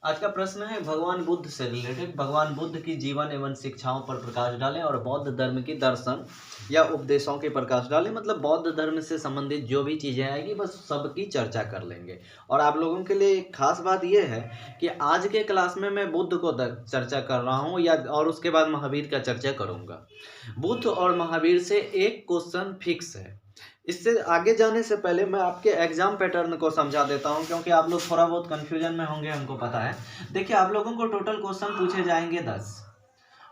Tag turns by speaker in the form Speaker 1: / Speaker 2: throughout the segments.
Speaker 1: आज का प्रश्न है भगवान बुद्ध से रिलेटेड। भगवान बुद्ध की जीवन एवं शिक्षाओं पर प्रकाश डालें और बौद्ध धर्म की दर्शन या उपदेशों के प्रकाश डालें। मतलब बौद्ध धर्म से संबंधित जो भी चीज़ें आएगी बस सबकी चर्चा कर लेंगे। और आप लोगों के लिए एक खास बात यह है कि आज के क्लास में मैं बुद्ध को चर्चा कर रहा हूँ और उसके बाद महावीर का चर्चा करूँगा। बुद्ध और महावीर से एक क्वेश्चन फिक्स है। इससे आगे जाने से पहले मैं आपके एग्जाम पैटर्न को समझा देता हूं, क्योंकि आप लोग थोड़ा बहुत कंफ्यूजन में होंगे, हमको पता है। देखिए, आप लोगों को टोटल क्वेश्चन पूछे जाएंगे 10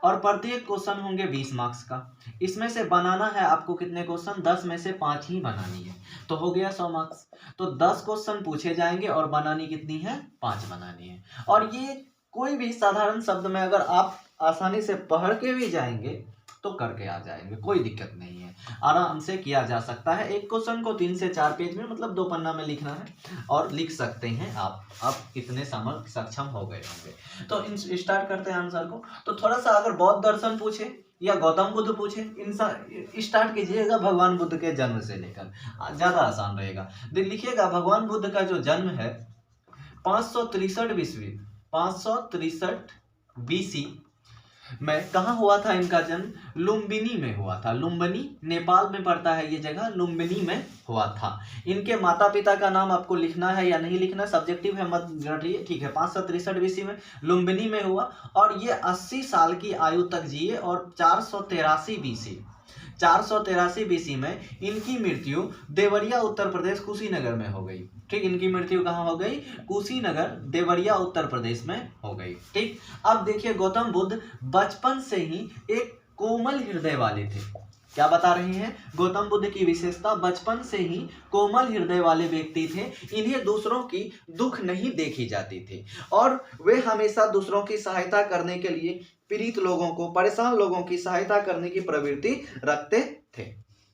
Speaker 1: और प्रत्येक क्वेश्चन होंगे 20 मार्क्स का। इसमें से बनाना है आपको कितने क्वेश्चन? 10 में से 5 ही बनानी है, तो हो गया 100 मार्क्स। तो 10 क्वेश्चन पूछे जाएंगे और बनानी कितनी है? 5 बनानी है। और ये कोई भी साधारण शब्द में अगर आप आसानी से पढ़ के भी जाएंगे तो करके आ जाएंगे, कोई दिक्कत नहीं है, आराम से किया जा सकता है। एक क्वेश्चन को 3 से 4 पेज में, मतलब 2 पन्ना में लिखना है और लिख सकते हैं आप। अब इतने सक्षम हो गए होंगे। तो स्टार्ट करते हैं आंसर को। तो थोड़ा सा अगर बौद्ध दर्शन पूछे या गौतम बुद्ध पूछे, स्टार्ट कीजिएगा भगवान बुद्ध के जन्म से लेकर, ज्यादा आसान रहेगा। लिखिएगा भगवान बुद्ध का जो जन्म है 563 BC में कहाँ हुआ था? इनका जन्म लुम्बिनी में हुआ था। लुम्बिनी नेपाल में पड़ता है ये जगह, लुम्बिनी में हुआ था। इनके माता पिता का नाम आपको लिखना है या नहीं लिखना, सब्जेक्टिव है, मत रटिए, ठीक है। 563 BC में लुम्बिनी में हुआ और ये 80 साल की आयु तक जिए। और 483 BC में इनकी मृत्यु देवरिया उत्तर प्रदेश कुशीनगर में हो गई। ठीक, इनकी मृत्यु कहाँ हो गई? कुशीनगर, देवरिया उत्तर प्रदेश में हो गई। ठीक, अब देखिए गौतम बुद्ध बचपन से ही एक कोमल हृदय वाले थे। क्या बता रहे हैं? गौतम बुद्ध की विशेषता, बचपन से ही कोमल हृदय वाले व्यक्ति थे। इन्हें दूसरों की दुख नहीं देखी जाती थी और वे हमेशा दूसरों की सहायता करने के लिए, पीड़ित लोगों को, परेशान लोगों की सहायता करने की प्रवृत्ति रखते थे।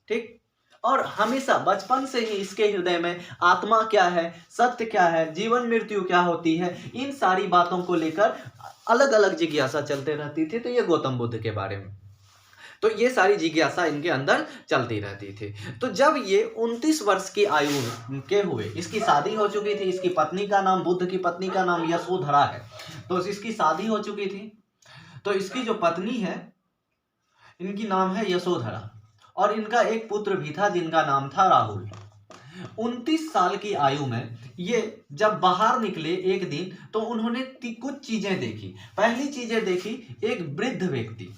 Speaker 1: ठीक, और हमेशा बचपन से ही इसके हृदय में आत्मा क्या है, सत्य क्या है, जीवन मृत्यु क्या होती है, इन सारी बातों को लेकर अलग अलग जिज्ञासा चलते रहती थी। तो ये गौतम बुद्ध के बारे में, तो ये सारी जिज्ञासा इनके अंदर चलती रहती थी। तो जब ये 29 वर्ष की आयु के हुए, इसकी शादी हो चुकी थी। इसकी पत्नी का नाम, बुद्ध की पत्नी का नाम यशोधरा है। तो इसकी शादी हो चुकी थी। तो इसकी जो पत्नी है, इनकी नाम है यशोधरा और इनका एक पुत्र भी था जिनका नाम था राहुल। 29 साल की आयु में ये जब बाहर निकले एक दिन, तो उन्होंने कुछ चीजें देखी। पहली चीजें देखी, एक वृद्ध व्यक्ति।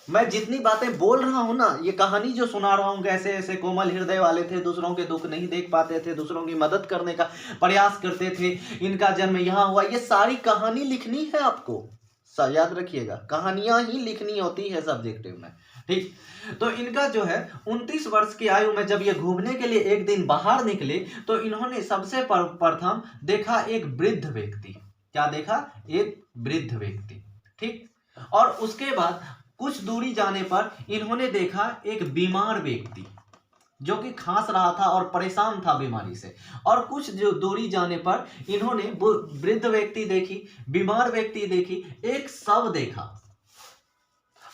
Speaker 1: मैं जितनी बातें बोल रहा हूं ना, ये कहानी जो सुना रहा हूं, कैसे ऐसे कोमल हृदय वाले थे, दूसरों के दुख नहीं देख पाते थे, दूसरों की मदद करने का प्रयास करते थे, इनका जन्म यहाँ हुआ, ये सारी कहानी लिखनी है आपको। याद रखिएगा, कहानियां ही लिखनी होती है सब्जेक्टिव में। ठीक, तो इनका जो है 29 वर्ष की आयु में जब ये घूमने के लिए एक दिन बाहर निकले, तो इन्होंने सबसे प्रथम देखा एक वृद्ध व्यक्ति। क्या देखा? एक वृद्ध व्यक्ति। ठीक, और उसके बाद कुछ दूरी जाने पर इन्होंने देखा एक बीमार व्यक्ति जो कि खांस रहा था और परेशान था बीमारी से। और कुछ जो दूरी जाने पर इन्होंने वृद्ध व्यक्ति देखी, बीमार व्यक्ति देखी, एक शव देखा।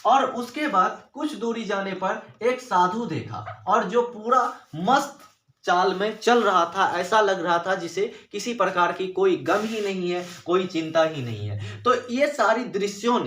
Speaker 1: और उसके बाद कुछ दूरी जाने पर एक साधु देखा, और जो पूरा मस्त चाल में चल रहा था, ऐसा लग रहा था जिसे किसी प्रकार की कोई गम ही नहीं है, कोई चिंता ही नहीं है। तो ये सारी दृश्यों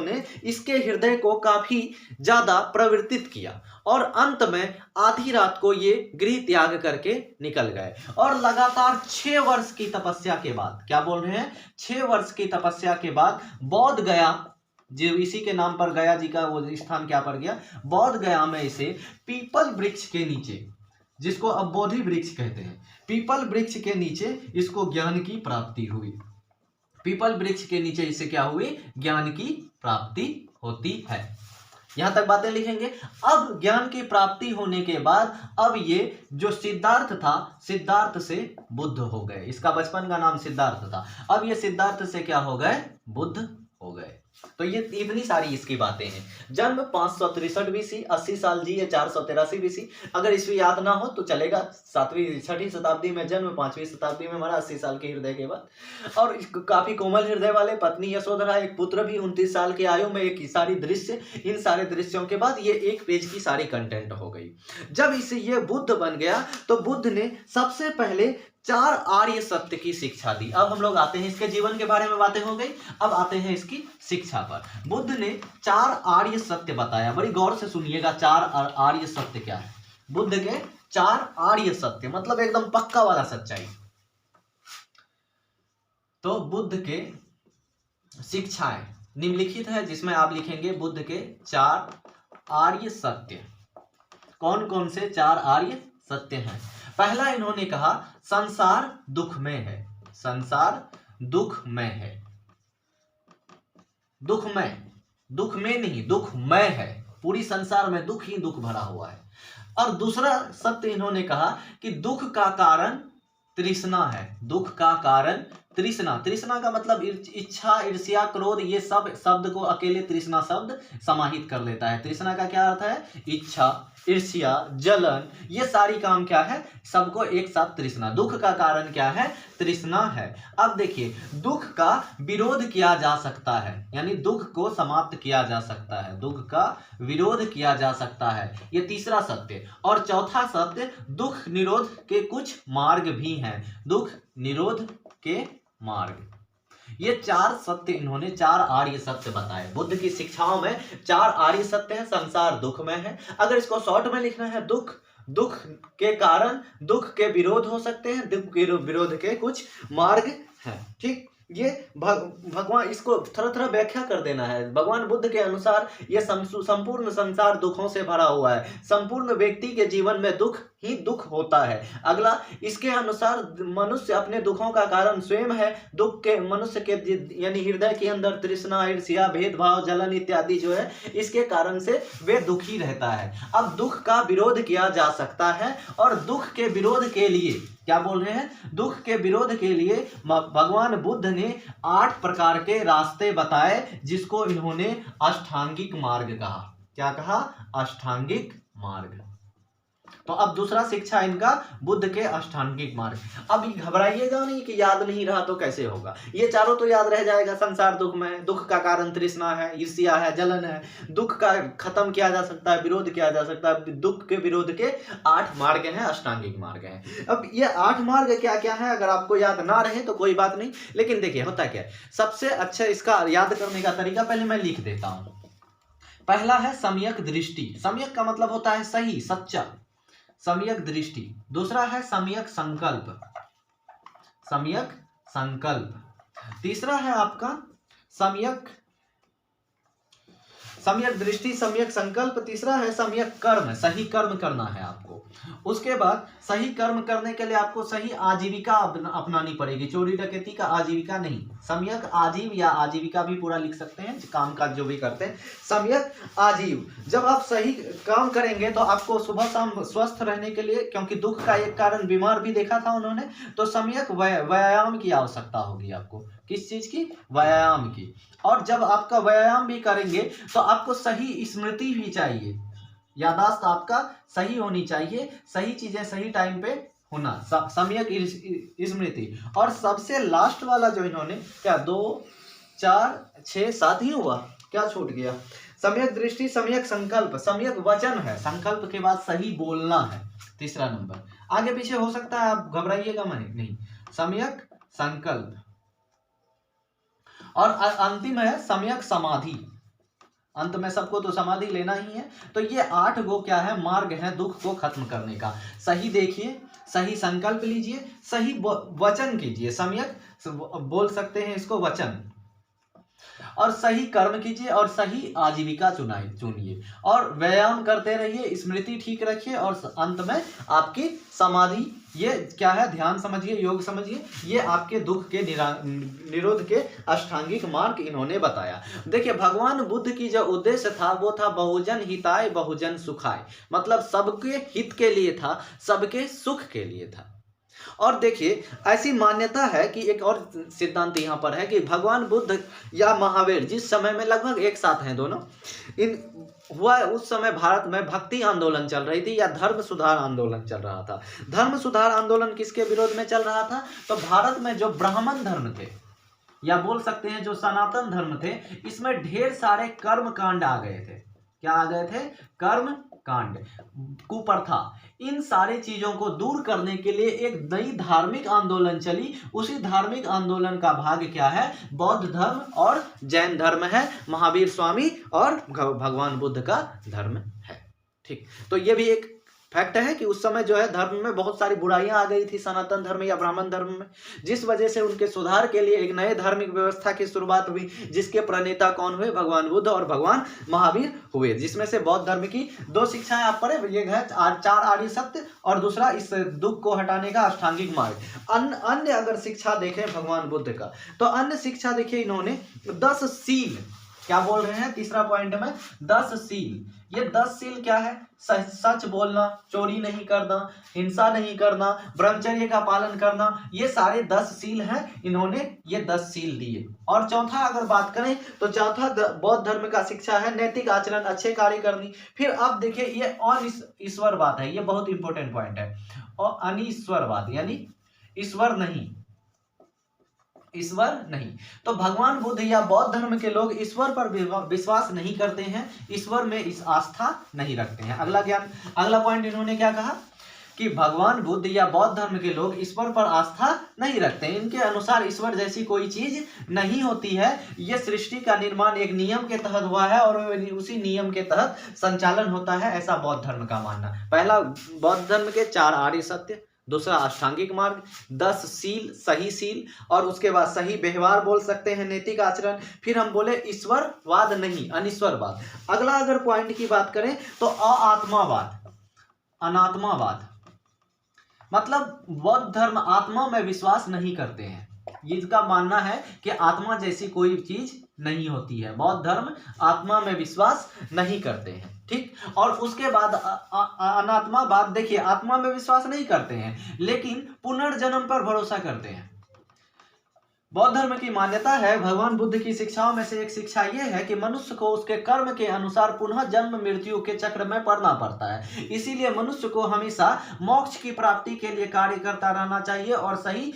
Speaker 1: ने इसके हृदय को काफी ज्यादा प्रवर्तित किया और अंत में आधी रात को ये गृह त्याग करके निकल गए। और लगातार 6 वर्ष की तपस्या के बाद, क्या बोल रहे हैं, 6 वर्ष की तपस्या के बाद बोध गया, जो इसी के नाम पर गया जी का वो स्थान क्या पड़ गया, बोध गया में इसे पीपल वृक्ष के नीचे, जिसको अब बोधि वृक्ष कहते हैं, पीपल वृक्ष के नीचे इसको ज्ञान की प्राप्ति हुई। पीपल वृक्ष के नीचे इसे क्या हुई? ज्ञान की प्राप्ति होती है। यहां तक बातें लिखेंगे। अब ज्ञान की प्राप्ति होने के बाद अब ये जो सिद्धार्थ था, सिद्धार्थ से बुद्ध हो गए। इसका बचपन का नाम सिद्धार्थ था। अब ये सिद्धार्थ से क्या हो गए? बुद्ध हो गए। तो ये इतनी सारी इसकी बातें हैं। जन्म 563 BC, 80 साल जिए, 483 BC। अगर ईस्वी याद ना हो तो चलेगा। 6वीं शताब्दी में जन्म, 5वीं शताब्दी में मरा, 80 साल के हृदय के बाद। और काफी कोमल हृदय वाले, पत्नी यशोधरा, एक पुत्र भी 29 साल की आयु में। एक सारी दृश्य, इन सारे दृश्यों के बाद ये एक पेज की सारी कंटेंट हो गई। जब इसे ये बुद्ध बन गया तो बुद्ध ने सबसे पहले चार आर्य सत्य की शिक्षा दी। अब हम लोग आते हैं, इसके जीवन के बारे में बातें हो गई, अब आते हैं इसकी शिक्षा पर। बुद्ध ने चार आर्य सत्य बताया, बड़ी गौर से सुनिएगा। चार आर्य सत्य क्या है? बुद्ध के चार आर्य सत्य मतलब एकदम पक्का वाला सच्चाई। तो बुद्ध के शिक्षाएं निम्नलिखित है, जिसमें आप लिखेंगे बुद्ध के चार आर्य सत्य। कौन कौन से चार आर्य सत्य हैं? पहला इन्होंने कहा संसार दुखमय है। संसार दुखमय है। दुखमय, दुखमय नहीं, दुखमय है। पूरी संसार में दुख ही दुख भरा हुआ है। और दूसरा सत्य इन्होंने कहा कि दुख का कारण तृष्णा है। दुख का कारण तृष्णा। तृष्णा का मतलब इच्छा, ईर्ष्या, क्रोध, ये सब शब्द को अकेले तृष्णा शब्द समाहित कर लेता है। तृष्णा का क्या अर्थ है? इच्छा, ईर्ष्या, जलन, ये सारी काम क्या है? सबको एक साथ तृष्णा। दुख का कारण क्या है? तृष्णा है। अब देखिए, दुख का विरोध किया जा सकता है, यानी दुख को समाप्त किया जा सकता है, दुख का विरोध किया जा सकता है, ये तीसरा सत्य। और चौथा सत्य, दुख निरोध के कुछ मार्ग भी हैं। दुख निरोध के मार्ग, ये चार सत्य इन्होंने, चार आर्य सत्य बताए। बुद्ध की शिक्षाओं में चार आर्य सत्य हैं। संसार दुखमय है। अगर इसको शॉर्ट में लिखना है, दुख, दुख के कारण दुख के विरोध हो सकते हैं, दुख के विरोध के कुछ मार्ग हैं। ठीक, ये भगवान, इसको थोड़ा व्याख्या कर देना है। भगवान बुद्ध के अनुसार ये संपूर्ण संसार दुखों से भरा हुआ है। संपूर्ण व्यक्ति के जीवन में दुख ही दुख होता है। अगला, इसके अनुसार मनुष्य अपने दुखों का कारण स्वयं है। दुख के मनुष्य के यानी हृदय के अंदर तृष्णा, ईर्ष्या, भेदभाव, जलन इत्यादि जो है, इसके कारण से वे दुखी रहता है। अब दुख का विरोध किया जा सकता है, और दुख के विरोध के लिए क्या बोल रहे हैं? दुख के विरोध के लिए भगवान बुद्ध ने 8 प्रकार के रास्ते बताए, जिसको इन्होंने अष्टांगिक मार्ग कहा। क्या कहा? अष्टांगिक मार्ग। तो अब दूसरा शिक्षा इनका बुद्ध के अष्टांगिक मार्ग। अब घबराइएगा नहीं कि याद नहीं रहा तो कैसे होगा, ये चारों तो याद रह जाएगा। संसार दुख में, दुख का कारण तृष्णा है, ईर्ष्या है, जलन है। दुख का खत्म किया जा सकता है, विरोध किया जा सकता है। दुख के विरोध के 8 मार्ग हैं, अष्टांगिक मार्ग हैं। अब ये 8 मार्ग क्या क्या है, अगर आपको याद ना रहे तो कोई बात नहीं, लेकिन देखिए होता क्या है। सबसे अच्छा इसका याद करने का तरीका पहले मैं लिख देता हूं। पहला है सम्यक दृष्टि। सम्यक का मतलब होता है सही, सच्चा, सम्यक दृष्टि। दूसरा है सम्यक संकल्प, सम्यक संकल्प। तीसरा है आपका सम्यक दृष्टि, सम्यक संकल्प। तीसरा है सम्यक कर्म, सही कर्म करना है आपको। उसके बाद सही कर्म करने के लिए आपको सही आजीविका अपनानी पड़ेगी, चोरी डकैती का आजीविका नहीं। सम्यक आजीव या आजीविका भी पूरा लिख सकते हैं, काम काज जो भी करते हैं। सम्यक आजीव, जब आप सही काम करेंगे तो आपको सुबह शाम स्वस्थ रहने के लिए, क्योंकि दुख का एक कारण बीमार भी देखा था उन्होंने, तो सम्यक व्यायाम की आवश्यकता होगी आपको। किस चीज की? व्यायाम की। और जब आपका व्यायाम भी करेंगे तो आपको सही स्मृति भी चाहिए, याददाश्त आपका सही होनी चाहिए, सही चीजें सही टाइम पे होना, सम्यक स्मृति। और सबसे लास्ट वाला जो इन्होंने, क्या 2 4 6 7 ही हुआ, क्या छूट गया? सम्यक दृष्टि, सम्यक संकल्प, सम्यक वचन है, संकल्प के बाद सही बोलना है, तीसरा नंबर। आगे पीछे हो सकता है, आप घबराइएगा नहीं। सम्यक संकल्प, और अंतिम है सम्यक समाधि। अंत में सबको तो समाधि लेना ही है। तो ये 8 गो क्या है, मार्ग है दुख को खत्म करने का। सही देखिए, सही संकल्प लीजिए, सही वचन कीजिए, सम्यक बोल सकते हैं इसको वचन, और सही कर्म कीजिए, और सही आजीविका चुनिए, और व्यायाम करते रहिए, स्मृति ठीक रखिए, और अंत में आपकी समाधि। ये क्या है? ध्यान समझिए, योग समझिए। ये आपके दुख के निरोध के अष्टांगिक मार्ग इन्होंने बताया। देखिए, भगवान बुद्ध की जो उद्देश्य था वो था बहुजन हिताय बहुजन सुखाय, मतलब सबके हित के लिए था, सबके सुख के लिए था। और देखिए, ऐसी मान्यता है कि एक और सिद्धांत यहाँ पर है कि भगवान बुद्ध या महावीर जिस समय में लगभग एक साथ हैं दोनों, इन हुआ उस समय भारत में भक्ति आंदोलन चल रही थी या धर्म सुधार आंदोलन चल रहा था। धर्म सुधार आंदोलन किसके विरोध में चल रहा था? तो भारत में जो ब्राह्मण धर्म थे, या बोल सकते हैं जो सनातन धर्म थे, इसमें ढेर सारे कर्म कांड आ गए थे। क्या आ गए थे? कर्म कांड, कुप्रथा, इन सारी चीजों को दूर करने के लिए एक नई धार्मिक आंदोलन चली। उसी धार्मिक आंदोलन का भाग क्या है? बौद्ध धर्म और जैन धर्म है, महावीर स्वामी और भगवान बुद्ध का धर्म है। ठीक, तो ये भी एक फैक्ट है कि उस समय जो है धर्म में बहुत सारी बुराइयां आ गई थी, सनातन धर्म या ब्राह्मण धर्म में, जिस वजह से उनके सुधार के लिए एक नए धार्मिक व्यवस्था की शुरुआत हुई, जिसके प्रणेता कौन हुए? भगवान बुद्ध और भगवान महावीर हुए। जिसमें से बौद्ध धर्म की 2 शिक्षाएं आप पढ़े, ये है 4 आर्य सत्य और दूसरा इस दुख को हटाने का अष्टांगिक मार्ग। अन्य अगर शिक्षा देखें भगवान बुद्ध का, तो अन्य शिक्षा देखिए इन्होंने 10 सील, क्या बोल रहे हैं तीसरा पॉइंट में? 10 सील। ये 10 सील क्या है? सच बोलना, चोरी नहीं करना, हिंसा नहीं करना, ब्रह्मचर्य का पालन करना, ये सारे 10 सील हैं। इन्होंने ये 10 सील दिए। और चौथा अगर बात करें तो चौथा बौद्ध धर्म का शिक्षा है नैतिक आचरण, अच्छे कार्य करनी। फिर अब देखिए ये ईश्वरवाद है, ये बहुत इंपॉर्टेंट पॉइंट है। और अनिश्वरवाद यानी ईश्वर नहीं। तो भगवान बुद्ध या बौद्ध धर्म के लोग ईश्वर पर विश्वास नहीं करते हैं, ईश्वर में इस आस्था नहीं रखते हैं। अगला पॉइंट इन्होंने क्या कहा कि भगवान बुद्ध या बौद्ध धर्म के लोग ईश्वर पर आस्था नहीं रखते हैं। इनके अनुसार ईश्वर जैसी कोई चीज नहीं होती है। यह सृष्टि का निर्माण एक नियम के तहत हुआ है और उसी नियम के तहत संचालन होता है, ऐसा बौद्ध धर्म का मानना। पहला बौद्ध धर्म के 4 आर्य सत्य, दूसरा अष्टांगिक मार्ग, 10 सील, सही सील, और उसके बाद सही व्यवहार बोल सकते हैं, नैतिक आचरण। फिर हम बोले ईश्वरवाद नहीं, अनिश्वरवाद। अगला अगर पॉइंट की बात करें तो अनात्मावाद, मतलब बौद्ध धर्म आत्मा में विश्वास नहीं करते हैं। इसका मानना है कि आत्मा जैसी कोई चीज नहीं होती है। बौद्ध धर्म आत्मा में विश्वास नहीं करते हैं। ठीक, और उसके बाद अनात्मावाद, देखिए आत्मा में विश्वास नहीं करते हैं लेकिन पुनर्जन्म पर भरोसा करते हैं। बौद्ध धर्म की मान्यता है, भगवान बुद्ध की शिक्षाओं में से एक शिक्षा यह है कि मनुष्य को उसके कर्म के अनुसार पुनः जन्म मृत्यु के चक्र में पड़ना पड़ता है। इसीलिए मनुष्य को हमेशा मोक्ष की प्राप्ति के लिए कार्य करता रहना चाहिए और सही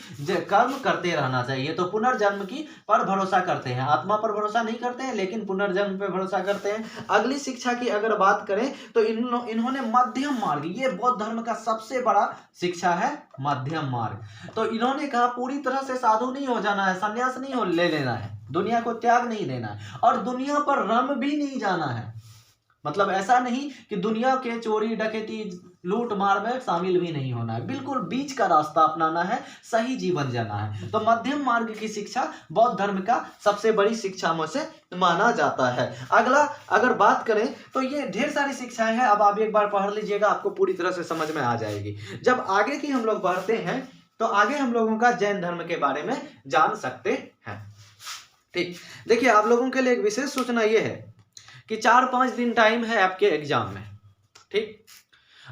Speaker 1: कर्म करते रहना चाहिए। तो पुनर्जन्म की पर भरोसा करते हैं, आत्मा पर भरोसा नहीं करते हैं लेकिन पुनर्जन्म पर भरोसा करते हैं। अगली शिक्षा की अगर बात करें तो इन्होंने मध्यम मार्ग, ये बौद्ध धर्म का सबसे बड़ा शिक्षा है, मध्यम मार्ग। तो इन्होंने कहा पूरी तरह से साधु नहीं हो जाना है, संन्यास नहीं हो ले लेना है, दुनिया को त्याग नहीं देना है और दुनिया पर रम भी नहीं जाना है। मतलब ऐसा नहीं कि दुनिया के चोरी डकैती लूट मार में शामिल भी नहीं होना है, बिल्कुल बीच का रास्ता अपनाना है, सही जीवन जीना है। तो मध्यम मार्ग की शिक्षा बौद्ध धर्म का सबसे बड़ी शिक्षा में से माना जाता है। अगला अगर बात करें तो ये ढेर सारी शिक्षाएं हैं, अब आप एक बार पढ़ लीजिएगा, आपको पूरी तरह से समझ में आ जाएगी। जब आगे की हम लोग बढ़ते हैं तो आगे हम लोगों का जैन धर्म के बारे में जान सकते हैं। ठीक, देखिए आप लोगों के लिए एक विशेष सूचना ये है कि 4-5 दिन टाइम है आपके एग्जाम में। ठीक,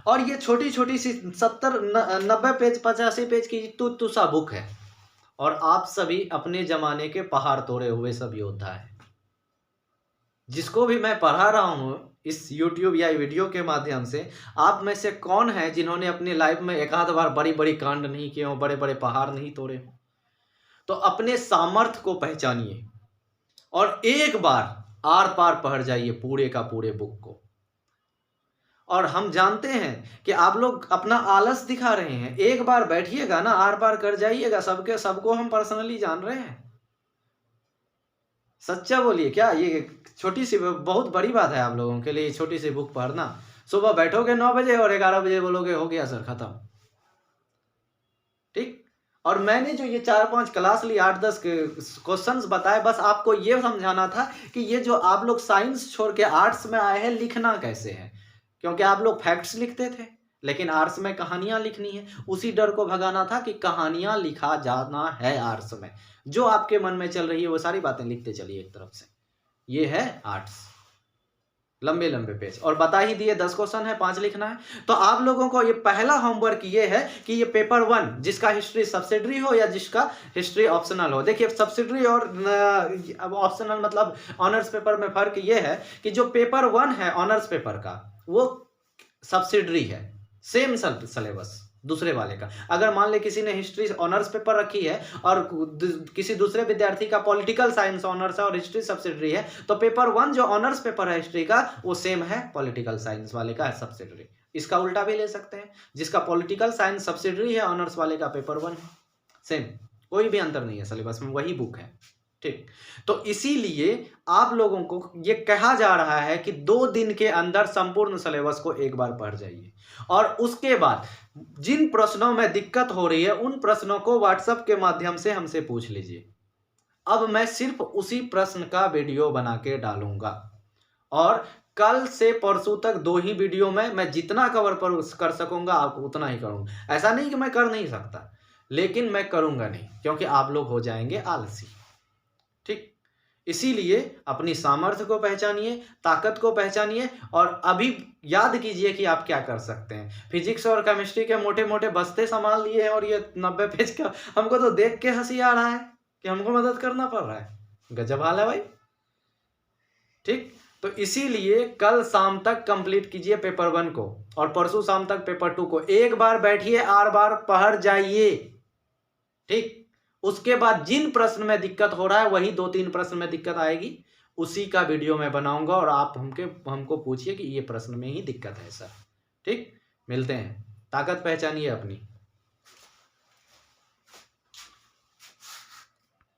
Speaker 1: और ये छोटी छोटी सी 70-90 पेज 85 पेज की तुसा बुक है और आप सभी अपने जमाने के पहाड़ तोड़े हुए सब योद्धा है। जिसको भी मैं पढ़ा रहा हूँ इस YouTube या वीडियो के माध्यम से, आप में से कौन है जिन्होंने अपनी लाइफ में एक आध बार बड़ी बड़ी कांड नहीं किए हो, बड़े बड़े पहाड़ नहीं तोड़े हो? तो अपने सामर्थ्य को पहचानिए और एक बार आर पार पढ़ जाइए पूरे का पूरे बुक को। और हम जानते हैं कि आप लोग अपना आलस दिखा रहे हैं, एक बार बैठिएगा ना, आर पार कर जाइएगा। सबको हम पर्सनली जान रहे हैं, सच्चा बोलिए। क्या ये छोटी सी बहुत बड़ी बात है आप लोगों के लिए छोटी सी बुक पढ़ना? सुबह बैठोगे 9 बजे और 11 बजे बोलोगे हो गया सर खत्म। ठीक, और मैंने जो ये 4-5 क्लास ली, 8-10 क्वेश्चंस बताए, बस आपको ये समझाना था कि ये जो आप लोग साइंस छोड़ के आर्ट्स में आए हैं, लिखना कैसे है। क्योंकि आप लोग फैक्ट्स लिखते थे लेकिन आर्ट्स में कहानियां लिखनी है, उसी डर को भगाना था कि कहानियां लिखा जाना है आर्ट्स में। जो आपके मन में चल रही है वो सारी बातें लिखते चलिए एक तरफ से। ये है आर्ट्स, लंबे लंबे पेज, और बता ही दिए 10 क्वेश्चन है, 5 लिखना है। तो आप लोगों को ये पहला होमवर्क ये है कि ये पेपर 1 जिसका हिस्ट्री सब्सिडरी हो या जिसका हिस्ट्री ऑप्शनल हो। देखिए सब्सिडरी और ऑप्शनल मतलब ऑनर्स पेपर में फर्क ये है कि जो पेपर 1 है ऑनर्स पेपर का वो सब्सिडरी है, सेम सिलेबस, दूसरे वाले का। अगर मान ले किसी ने हिस्ट्री ऑनर्स पेपर रखी है और किसी दूसरे विद्यार्थी का पॉलिटिकल साइंस ऑनर्स है और हिस्ट्री सब्सिडरी है, तो पेपर 1 जो ऑनर्स पेपर है हिस्ट्री का वो सेम है पॉलिटिकल साइंस वाले का है सब्सिडरी। इसका उल्टा भी ले सकते हैं, जिसका पॉलिटिकल साइंस सब्सिडरी है ऑनर्स वाले का पेपर 1 है, सेम, कोई भी अंतर नहीं है, सिलेबस में वही बुक है। ठीक, तो इसीलिए आप लोगों को ये कहा जा रहा है कि 2 दिन के अंदर संपूर्ण सिलेबस को एक बार पढ़ जाइए और उसके बाद जिन प्रश्नों में दिक्कत हो रही है उन प्रश्नों को व्हाट्सएप के माध्यम से हमसे पूछ लीजिए। अब मैं सिर्फ उसी प्रश्न का वीडियो बना के डालूंगा और कल से परसों तक 2 ही वीडियो में मैं जितना कवर पर कर सकूंगा आपको उतना ही करूंगा। ऐसा नहीं कि मैं कर नहीं सकता, लेकिन मैं करूंगा नहीं, क्योंकि आप लोग हो जाएंगे आलसी। ठीक, इसीलिए अपनी सामर्थ्य को पहचानिए, ताकत को पहचानिए और अभी याद कीजिए कि आप क्या कर सकते हैं। फिजिक्स और केमिस्ट्री के मोटे मोटे बस्ते संभाल लिए हैं और ये 90 पेज का, हमको तो देख के हंसी आ रहा है कि हमको मदद करना पड़ रहा है। गजब हाल है भाई। ठीक, तो इसीलिए कल शाम तक कंप्लीट कीजिए पेपर 1 को और परसों शाम तक पेपर 2 को। एक बार बैठिए, 8 बार पढ़ जाइए। ठीक, उसके बाद जिन प्रश्न में दिक्कत हो रहा है वही 2-3 प्रश्न में दिक्कत आएगी, उसी का वीडियो मैं बनाऊंगा और आप हमको पूछिए कि ये प्रश्न में ही दिक्कत है सर। ठीक, मिलते हैं। ताकत पहचानिए अपनी।